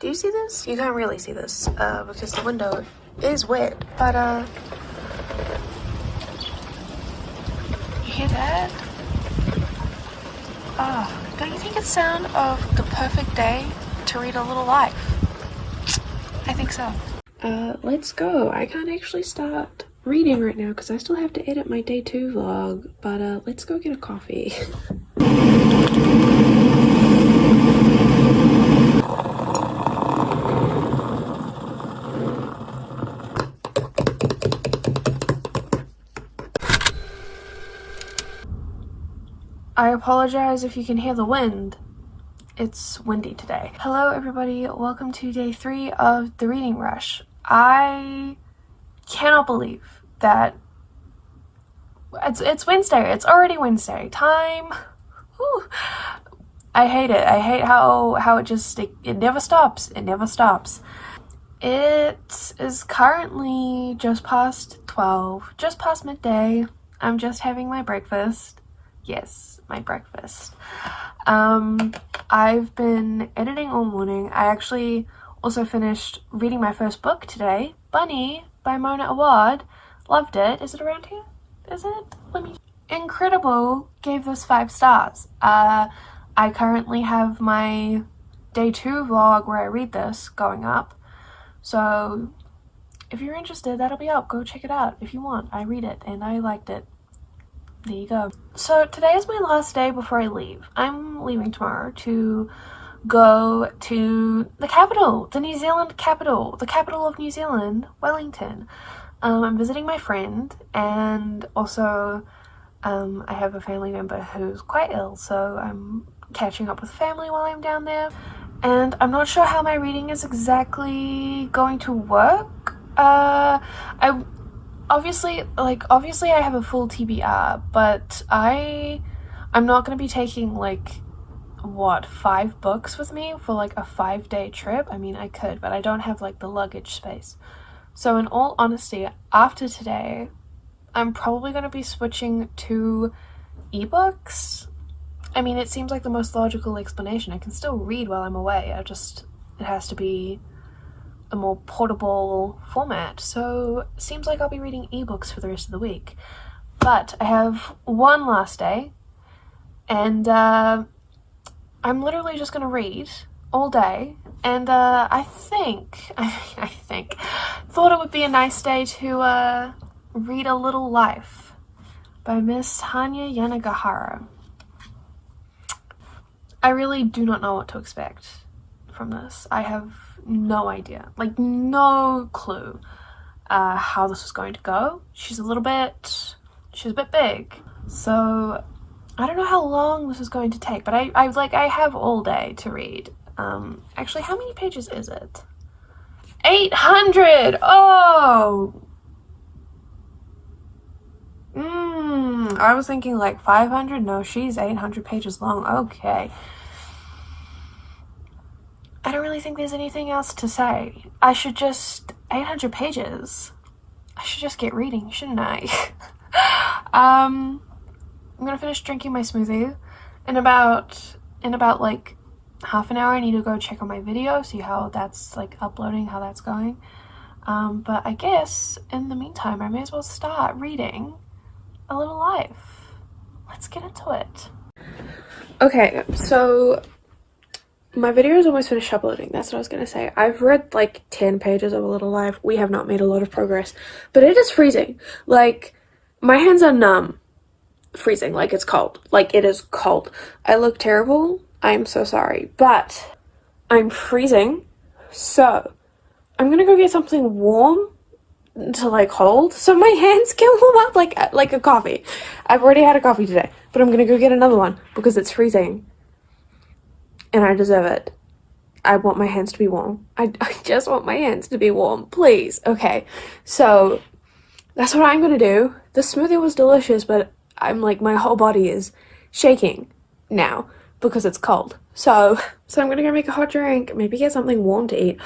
Do you see this? You can't really see this because the window is wet, but you hear that? Oh, don't you think it's the sound of the perfect day to read a little life? I think so. Let's go. I can't actually start reading right now because I still have to edit my day 2 vlog, but let's go get a coffee. I apologize if you can hear the wind. It's windy today. Hello everybody, welcome to day 3 of the reading rush. I cannot believe that it's Wednesday. It's already Wednesday. Time. Whew. I hate it. I hate how it never stops. It never stops. It is currently just past 12, just past midday. I'm just having my breakfast. Yes, my breakfast. I've been editing all morning. I actually also finished reading my first book today, Bunny by Mona Awad. Loved it. Is it around here? Is it? Incredible. Gave this 5 stars. I currently have my day 2 vlog where I read this going up. So if you're interested, that'll be up. Go check it out if you want. I read it and I liked it. There you go. So today is my last day before I leave. I'm leaving tomorrow to go to the capital, the New Zealand capital, the capital of New Zealand, Wellington. I'm visiting my friend, and also I have a family member who's quite ill, so I'm catching up with family while I'm down there. And I'm not sure how my reading is exactly going to work. Obviously I have a full TBR, but I'm not going to be taking 5 books with me for a 5-day trip. I mean, I could, but I don't have the luggage space. So in all honesty, after today, I'm probably going to be switching to ebooks. I mean, it seems like the most logical explanation. I can still read while I'm away. It has to be a more portable format, so it seems like I'll be reading ebooks for the rest of the week. But I have one last day, and I'm literally just gonna read all day, and I thought it would be a nice day to read A Little Life by Miss Hanya Yanagihara. I really do not know what to expect from this. I have no idea, no clue how this is going to go. She's a bit big, so I don't know how long this is going to take, but I have all day to read. Actually, how many pages is it? 800! Oh! I was thinking 500. No, she's 800 pages long. Okay. I don't really think there's anything else to say. 800 pages. I should just get reading, shouldn't I? I'm gonna finish drinking my smoothie. In about half an hour, I need to go check on my video, see how that's uploading, how that's going. But I guess in the meantime, I may as well start reading A Little Life. Let's get into it. Okay, so my video is almost finished uploading. That's what I was going to say. I've read 10 pages of A Little Life. We have not made a lot of progress, but it is freezing. My hands are numb. Freezing, it's cold. It is cold. I look terrible. I'm so sorry, but I'm freezing. So I'm going to go get something warm to hold so my hands can warm up like a coffee. I've already had a coffee today, but I'm going to go get another one because it's freezing. And I deserve it. I want my hands to be warm. I just want my hands to be warm, please. Okay, so that's what I'm gonna do. The smoothie was delicious, but I'm my whole body is shaking now because it's cold. So I'm gonna go make a hot drink, maybe get something warm to eat.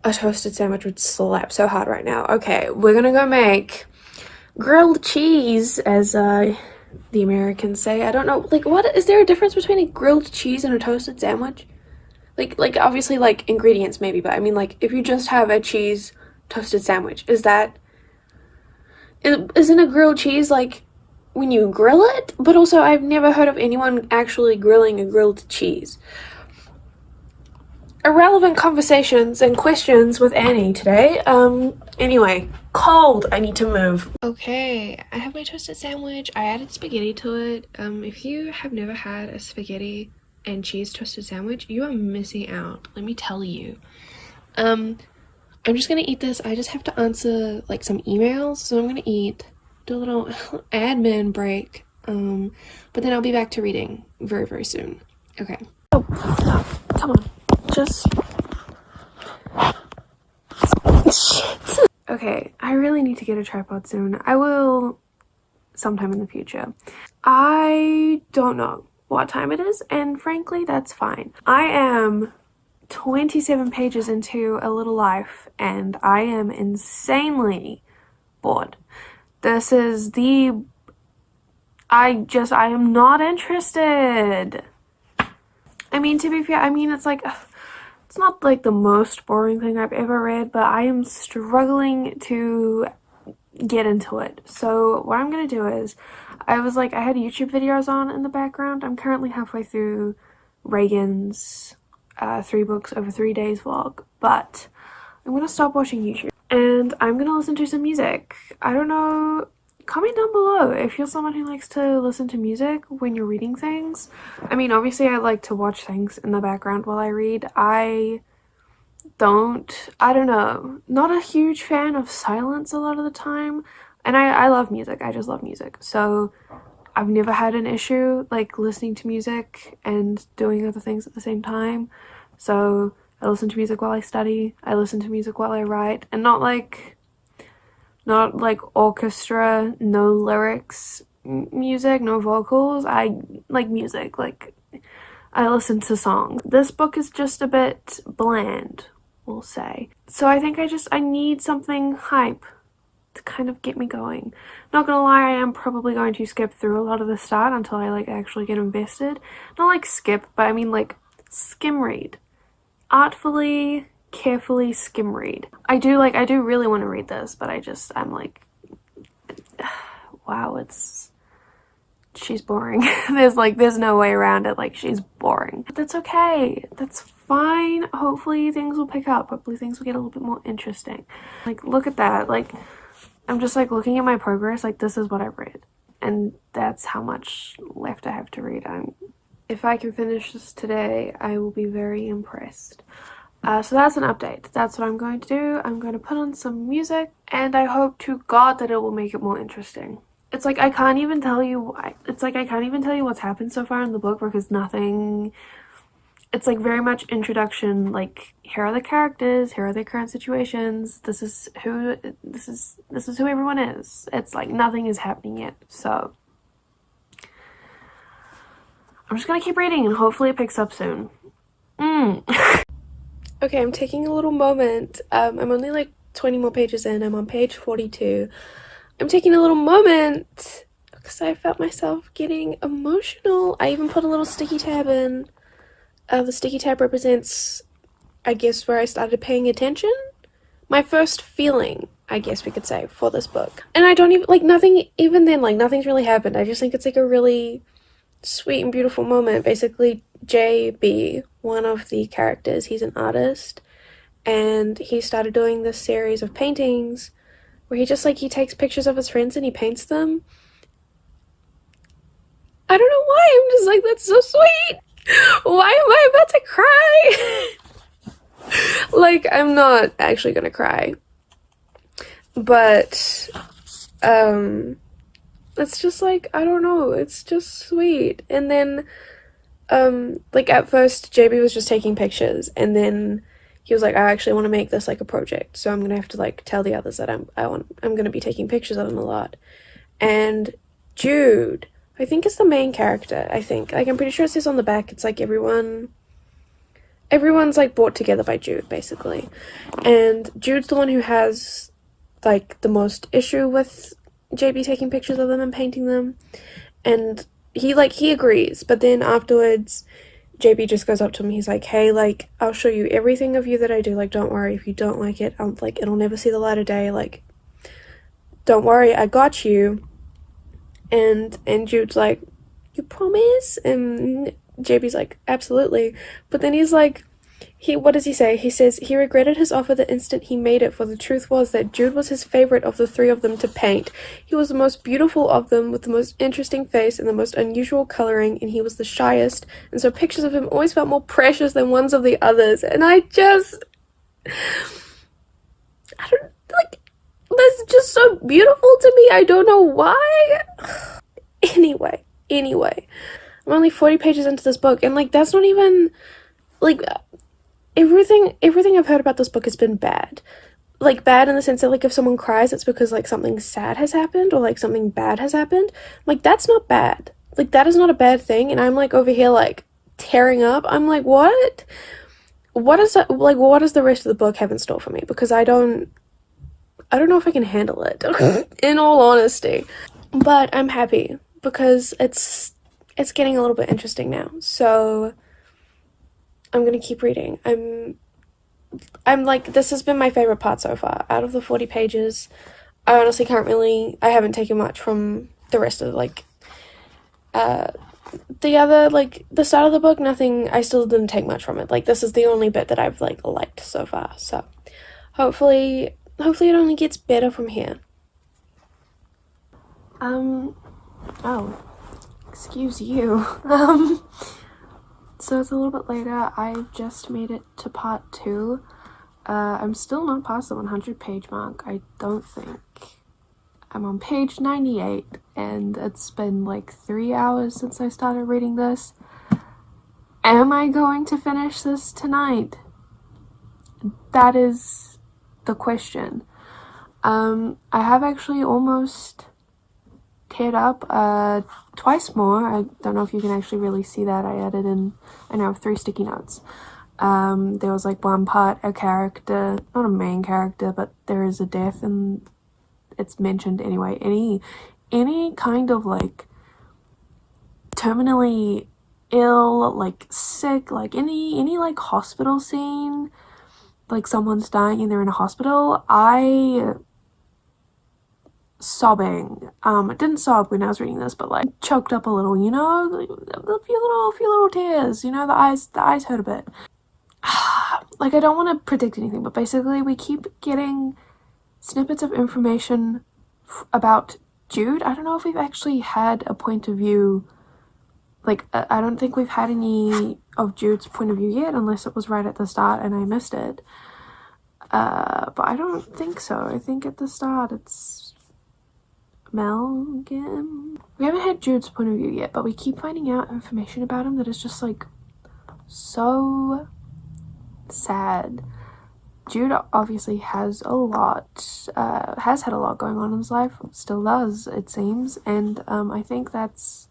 A toasted sandwich would slap so hard right now. Okay, we're gonna go make grilled cheese, as the Americans say. I don't know, what is there a difference between a grilled cheese and a toasted sandwich? like obviously like ingredients maybe, but I mean like if you just have a cheese toasted sandwich, isn't a grilled cheese like when you grill it? But also I've never heard of anyone actually grilling a grilled cheese. Irrelevant conversations and questions with Annie today. Anyway, cold. I need to move. Okay, I have my toasted sandwich. I added spaghetti to it. If you have never had a spaghetti and cheese toasted sandwich, you are missing out. Let me tell you. I'm just gonna eat this. I just have to answer like some emails, so I'm gonna do a little admin break. But then I'll be back to reading very, very soon. Okay. Oh, no, come on. Just shit. Okay, I really need to get a tripod soon. I will sometime in the future. I don't know what time it is, and frankly, that's fine. I am 27 pages into A Little Life, and I am insanely bored. This is I am not interested. I mean, to be fair, I mean, it's like, it's not like the most boring thing I've ever read, but I am struggling to get into it. So what I'm gonna do is, I had YouTube videos on in the background. I'm currently halfway through Reagan's 3 books over 3 days vlog, but I'm gonna stop watching YouTube and I'm gonna listen to some music. I don't know, comment down below if you're someone who likes to listen to music when you're reading things. I mean, obviously I like to watch things in the background while I read. I don't know, not a huge fan of silence a lot of the time, and I love music. I just love music, so I've never had an issue like listening to music and doing other things at the same time. So I listen to music while I study, I listen to music while I write, and not like orchestra, no lyrics music, no vocals. I like music, like I listen to songs. This book is just a bit bland, we'll say. So I think I need something hype to kind of get me going. Not gonna lie, I am probably going to skip through a lot of the start until I like actually get invested. Not like skip, but I mean like skim read. Artfully, carefully skim read. I do really want to read this, but I'm like, wow, she's boring. there's no way around it. Like, she's boring. But that's okay. That's fine. Hopefully things will pick up. Hopefully things will get a little bit more interesting. Like, look at that. Like, I'm just like looking at my progress. Like, this is what I've read, and that's how much left I have to read. If I can finish this today, I will be very impressed. So that's an update. That's what I'm going to do. I'm going to put on some music, and I hope to God that it will make it more interesting. It's like I can't even tell you what's happened so far in the book, because nothing. It's like very much introduction. Like, here are the characters, here are their current situations. This is who everyone is. It's like nothing is happening yet. So I'm just gonna keep reading, and hopefully it picks up soon. Okay, I'm taking a little moment. I'm only like 20 more pages in. I'm on page 42. I'm taking a little moment because I felt myself getting emotional. I even put a little sticky tab in. The sticky tab represents, I guess, where I started paying attention. My first feeling, I guess we could say, for this book. And I don't even, like, nothing, even then, like, nothing's really happened. I just think it's like a really sweet and beautiful moment. Basically, JB, one of the characters, he's an artist, and he started doing this series of paintings where he just, like, he takes pictures of his friends and he paints them. I don't know why, I'm just like, that's so sweet. Why am I about to cry? Like, I'm not actually gonna cry, but it's just like, I don't know, it's just sweet. And then like, at first JB was just taking pictures, and then he was like, I actually want to make this like a project, so I'm gonna have to like tell the others that I'm gonna be taking pictures of them a lot. And Jude, I think, is the main character. I think, like, I'm pretty sure it says on the back, it's like everyone's like brought together by Jude, basically. And Jude's the one who has like the most issue with JB taking pictures of them and painting them, and he agrees, but then afterwards JB just goes up to him. He's like, hey, like, I'll show you everything of you that I do. Like, don't worry. If you don't like it, like, it'll never see the light of day. Like, don't worry. I got you. And Jude's like, you promise? And JB's like, absolutely. But then he's like, what does he say? He says he regretted his offer the instant he made it, for the truth was that Jude was his favorite of the three of them to paint. He was the most beautiful of them, with the most interesting face and the most unusual coloring, and he was the shyest, and so pictures of him always felt more precious than ones of the others. And I don't, like, that's just so beautiful to me. I don't know why. Anyway, I'm only 40 pages into this book, and, like, that's not even, like, everything I've heard about this book has been bad. Like, bad in the sense that, like, if someone cries, it's because, like, something sad has happened or, like, something bad has happened. Like, that's not bad. Like, that is not a bad thing, and I'm, like, over here, like, tearing up. I'm like, what? What is that? Like, what does the rest of the book have in store for me? Because I don't know if I can handle it, in all honesty. But I'm happy, because it's getting a little bit interesting now. So I'm gonna keep reading. I'm like, this has been my favorite part so far. Out of the 40 pages, I honestly I haven't taken much from the rest of, like, the other, like, the start of the book, nothing, I still didn't take much from it. Like, this is the only bit that I've, like, liked so far. So hopefully it only gets better from here. Oh, excuse you. So it's a little bit later. I've just made it to part 2. I'm still not past the 100 page mark, I don't think. I'm on page 98, and it's been like 3 hours since I started reading this. Am I going to finish this tonight? That is the question. I have actually almost teared up twice more. I don't know if you can actually really see that. I added in, I now have 3 sticky notes. There was, like, one part, a character, not a main character, but there is a death, and it's mentioned anyway. Any kind of, like, terminally ill, like, sick, like, any like hospital scene, like someone's dying and they're in a hospital, sobbing. I didn't sob when I was reading this, but, like, choked up a little, you know, like, a few little tears, you know, the eyes hurt a bit. Like, I don't want to predict anything, but basically we keep getting snippets of information about Jude. I don't know if we've actually had a point of view, like, I don't think we've had any of Jude's point of view yet, unless it was right at the start and I missed it. But I don't think so. I think at the start it's Mel again. We haven't had Jude's point of view yet, but we keep finding out information about him that is just, like, so sad. Jude obviously has a lot, has had a lot going on in his life, still does, it seems, and I think that's,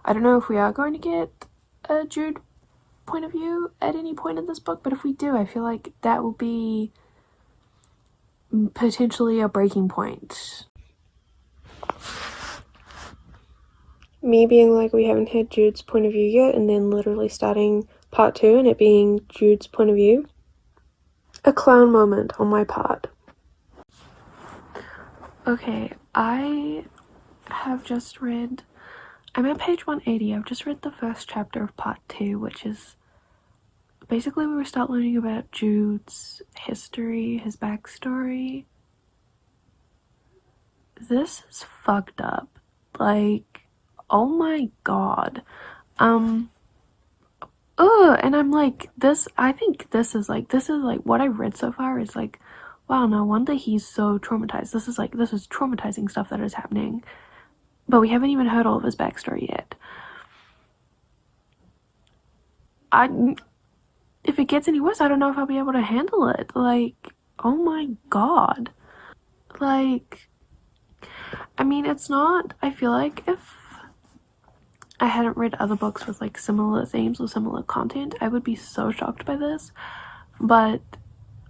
I don't know if we are going to get a Jude point of view at any point in this book, but if we do, I feel like that will be potentially a breaking point. Me being like, we haven't had Jude's point of view yet, and then literally starting part 2 and it being Jude's point of view. A clown moment on my part. Okay, I have just read, I'm at page 180, I've just read the first chapter of part 2, which is basically where we start learning about Jude's history, his backstory. This is fucked up. Like, oh my god. And I'm like, I think this is like what I've read so far is like, wow, no wonder he's so traumatized. This is traumatizing stuff that is happening. But we haven't even heard all of his backstory yet. If it gets any worse, I don't know if I'll be able to handle it. Like, oh my god. Like, I mean, it's not, I feel like if I hadn't read other books with, like, similar themes or similar content, I would be so shocked by this. But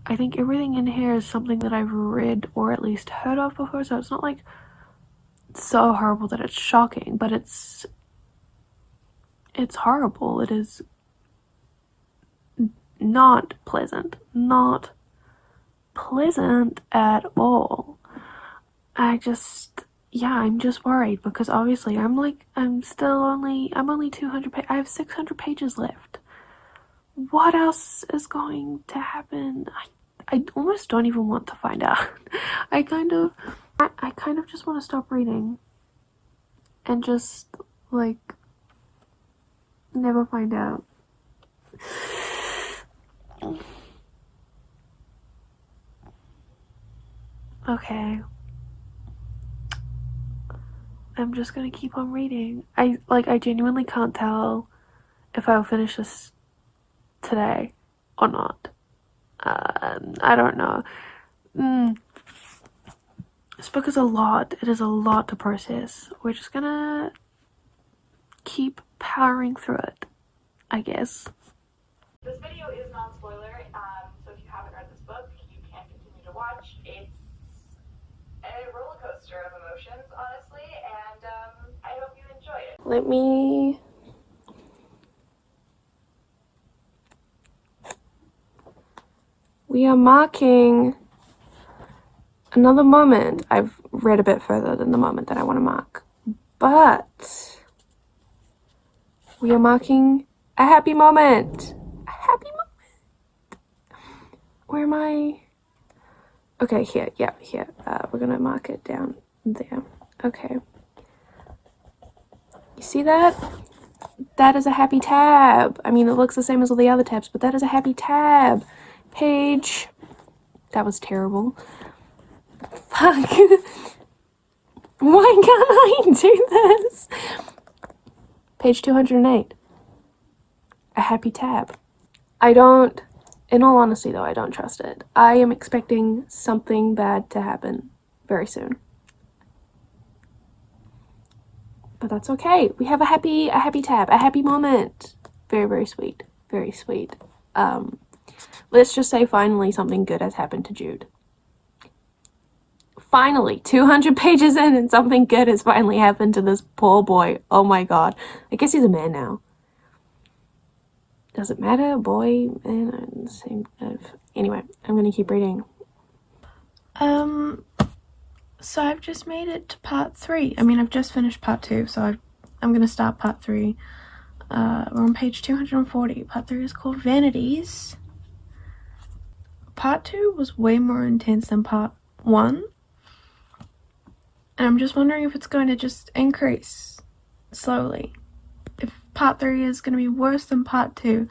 I think everything in here is something that I've read or at least heard of before, so it's not, like, so horrible that it's shocking, but it's horrible. It is not pleasant. Not pleasant at all. I'm just worried because obviously I'm only 200 I have 600 pages left. What else is going to happen? I almost don't even want to find out. I kind of just want to stop reading and just like never find out. Okay. I'm just gonna keep on reading. I genuinely can't tell if I'll finish this today or not. I don't know. This book is a lot. It is a lot to process. We're just gonna keep powering through it, I guess. This video is non-spoiler, so if you haven't read this book, you can continue to watch. It's a roller coaster of emotions, honestly, and I hope you enjoy it. We are marking another moment. I've read a bit further than the moment that I want to mark, but we are marking a happy moment. A happy moment. Where am I? Okay, here. Yeah, here. We're gonna mark it down there. Okay. You see that? That is a happy tab. I mean, it looks the same as all the other tabs, but that is a happy tab. Page. That was terrible. Fuck. Why can't I do this? Page 208. A happy tab. In all honesty though, I don't trust it. I am expecting something bad to happen very soon. But that's okay. We have a happy tab, a happy moment. Very, very sweet. Very sweet. Let's just say finally something good has happened to Jude. Finally, 200 pages in and something good has finally happened to this poor boy. Oh my god. I guess he's a man now. Does it matter? Boy, man, same. Anyway, I'm gonna keep reading. So I've just made it to part 3. I mean, I've just finished part 2, so I'm gonna start part 3. We're on page 240. Part 3 is called Vanities. Part 2 was way more intense than part 1. And I'm just wondering if it's going to just increase slowly. If part 3 is going to be worse than part 2.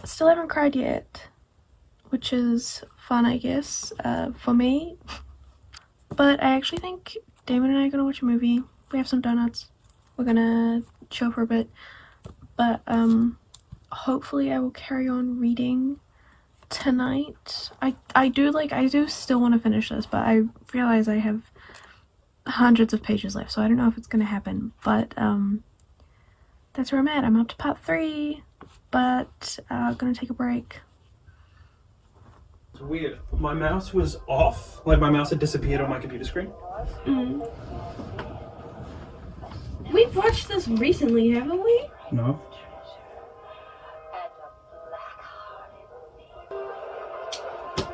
Still haven't cried yet. Which is fun, I guess, for me. But I actually think Damon and I are going to watch a movie. We have some donuts. We're going to chill for a bit. But, hopefully I will carry on reading tonight. I do still want to finish this, but I realize I have hundreds of pages left, so I don't know if it's gonna happen. But that's where I'm at. I'm up to part 3, but gonna take a break. It's weird. My mouse was off, like my mouse had disappeared on my computer screen. We've watched this recently, haven't we? No.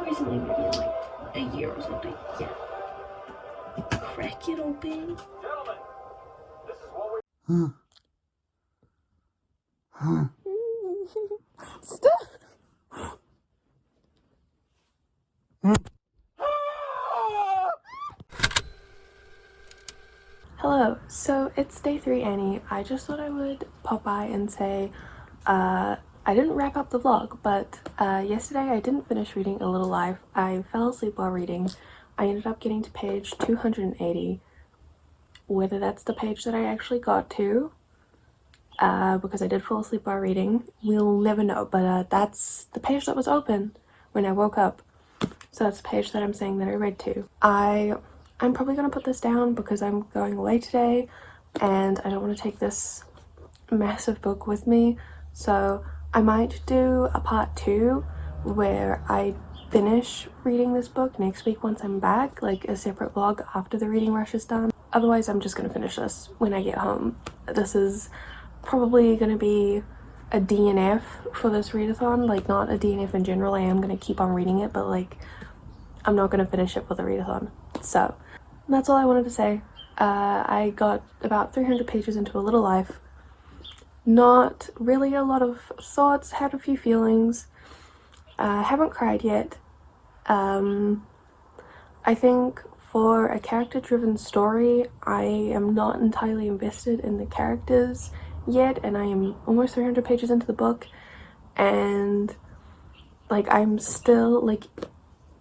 Recently, maybe like a year or something. Yeah. Crack it open. Stop. Hello, so it's day 3, Annie. I just thought I would pop by and say, I didn't wrap up the vlog, but yesterday I didn't finish reading A Little Life. I fell asleep while reading. I ended up getting to page 280. Whether that's the page that I actually got to, because I did fall asleep while reading, we'll never know, but that's the page that was open when I woke up. So that's the page that I'm saying that I read to. I'm probably gonna put this down because I'm going away today and I don't want to take this massive book with me, so I might do a part 2 where I finish reading this book next week once I'm back, like a separate vlog after the reading rush is done. Otherwise I'm just gonna finish this when I get home. This is probably going to be a DNF for this readathon, like not a DNF in general. I am going to keep on reading it, but like I'm not going to finish it for the readathon. So that's all I wanted to say. I got about 300 pages into A Little Life. Not really a lot of thoughts, had a few feelings. Haven't cried yet. I think for a character-driven story, I am not entirely invested in the characters yet, and I am almost 300 pages into the book, and like I'm still like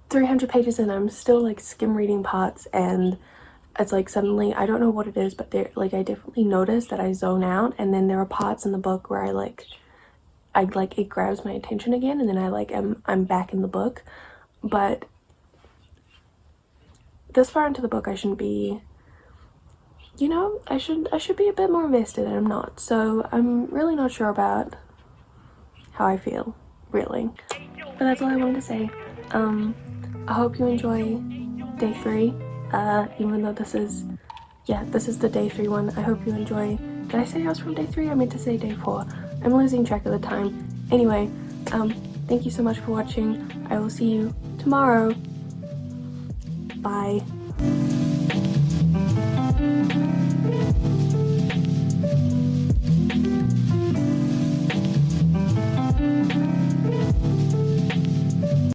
300 pages in, I'm still like skim reading parts, and it's like suddenly, I don't know what it is, but there, like I definitely notice that I zone out, and then there are parts in the book where I like it grabs my attention again, and then I'm back in the book. But this far into the book, I shouldn't be, you know, I should be a bit more invested, and I'm not. So I'm really not sure about how I feel, really. But that's all I wanted to say. I hope you enjoy day 3, even though this is the day 3 one. I hope you enjoy. Did I say I was from day 3? I meant to say day 4. I'm losing track of the time. Anyway, thank you so much for watching. I will see you tomorrow. Bye.